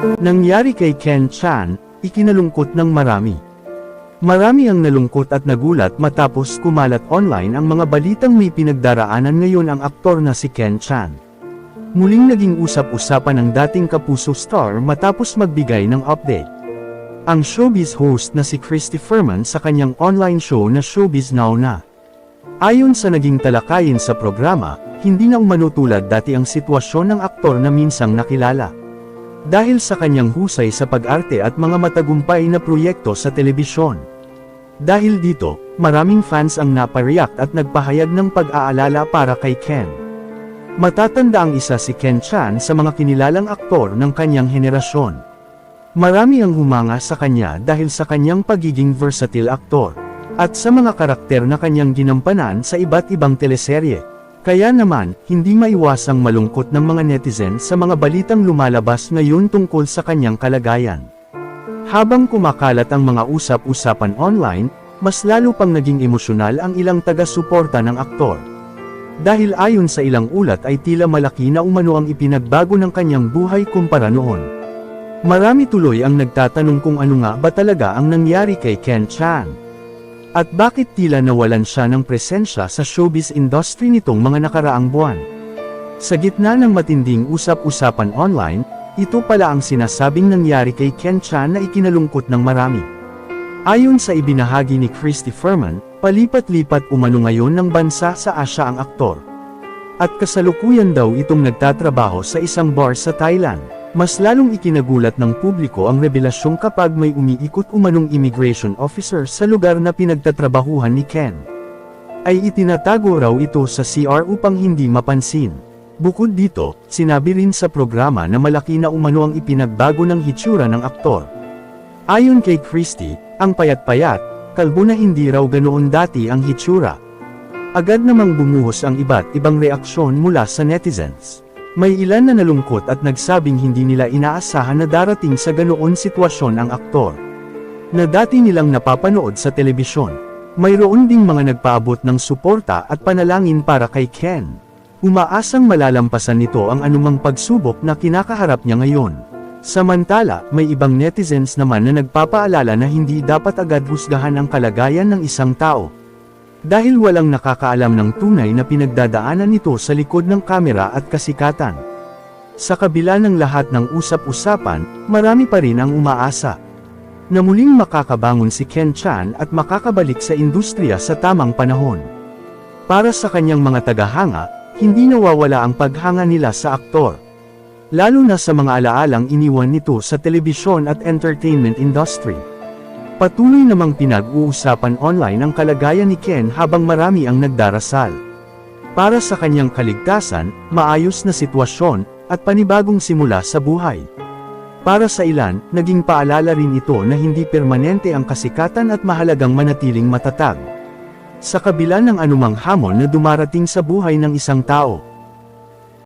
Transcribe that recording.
Nangyari kay Ken Chan, ikinalungkot ng marami. Marami ang nalungkot at nagulat matapos kumalat online ang mga balitang may pinagdaraanan ngayon ang aktor na si Ken Chan. Muling naging usap-usapan ang dating kapuso star matapos magbigay ng update. Ang showbiz host na si Christy Ferman sa kanyang online show na Showbiz Now Na. Ayon sa naging talakayin sa programa, hindi na umanutulad dati ang sitwasyon ng aktor na minsang nakilala. Dahil sa kanyang husay sa pag-arte at mga matagumpay na proyekto sa telebisyon. Dahil dito, maraming fans ang napareact at nagpahayag ng pag-aalala para kay Ken. Matatanda ang isa si Ken Chan sa mga kinilalang aktor ng kanyang henerasyon. Marami ang humanga sa kanya dahil sa kanyang pagiging versatile aktor, at sa mga karakter na kanyang ginampanan sa iba't ibang teleserye. Kaya naman, hindi maiwasang malungkot ng mga netizen sa mga balitang lumalabas ngayon tungkol sa kanyang kalagayan. Habang kumakalat ang mga usap-usapan online, mas lalo pang naging emosyonal ang ilang taga-suporta ng aktor. Dahil ayon sa ilang ulat ay tila malaki na umano ang ipinagbago ng kanyang buhay kumpara noon. Marami tuloy ang nagtatanong kung ano nga ba talaga ang nangyari kay Ken Chan. At bakit tila nawalan siya ng presensya sa showbiz industry nitong mga nakaraang buwan. Sa gitna ng matinding usap-usapan online, ito pala ang sinasabing nangyari kay Ken Chan na ikinalungkot ng marami. Ayon sa ibinahagi ni Christy Ferman, palipat-lipat umano ngayon ng bansa sa Asya ang aktor. At kasalukuyan daw itong nagtatrabaho sa isang bar sa Thailand. Mas lalong ikinagulat ng publiko ang revelasyong kapag may umiikot umanong immigration officer sa lugar na pinagtatrabahuhan ni Ken. Ay itinatago raw ito sa CR upang hindi mapansin. Bukod dito, sinabi rin sa programa na malaki na umano ang ipinagbago ng hitsura ng aktor. Ayon kay Christy, ang payat-payat, kalbo na hindi raw ganoon dati ang hitsura. Agad namang bumuhos ang iba't ibang reaksyon mula sa netizens. May ilan na nalungkot at nagsabing hindi nila inaasahan na darating sa ganoon sitwasyon ang aktor, na dati nilang napapanood sa telebisyon. Mayroon ding mga nagpaabot ng suporta at panalangin para kay Ken. Umaasang malalampasan nito ang anumang pagsubok na kinakaharap niya ngayon. Samantala, may ibang netizens naman na nagpapaalala na hindi dapat agad husgahan ang kalagayan ng isang tao. Dahil walang nakakaalam ng tunay na pinagdadaanan nito sa likod ng kamera at kasikatan. Sa kabila ng lahat ng usap-usapan, marami pa rin ang umaasa na muling makakabangon si Ken Chan at makakabalik sa industriya sa tamang panahon. Para sa kanyang mga tagahanga, hindi nawawala ang paghanga nila sa aktor. Lalo na sa mga alaalang iniwan nito sa telebisyon at entertainment industry. Patuloy namang pinag-uusapan online ang kalagayan ni Ken habang marami ang nagdarasal para sa kanyang kaligtasan, maayos na sitwasyon, at panibagong simula sa buhay. Para sa ilan, naging paalala rin ito na hindi permanente ang kasikatan at mahalagang manatiling matatag sa kabila ng anumang hamon na dumarating sa buhay ng isang tao.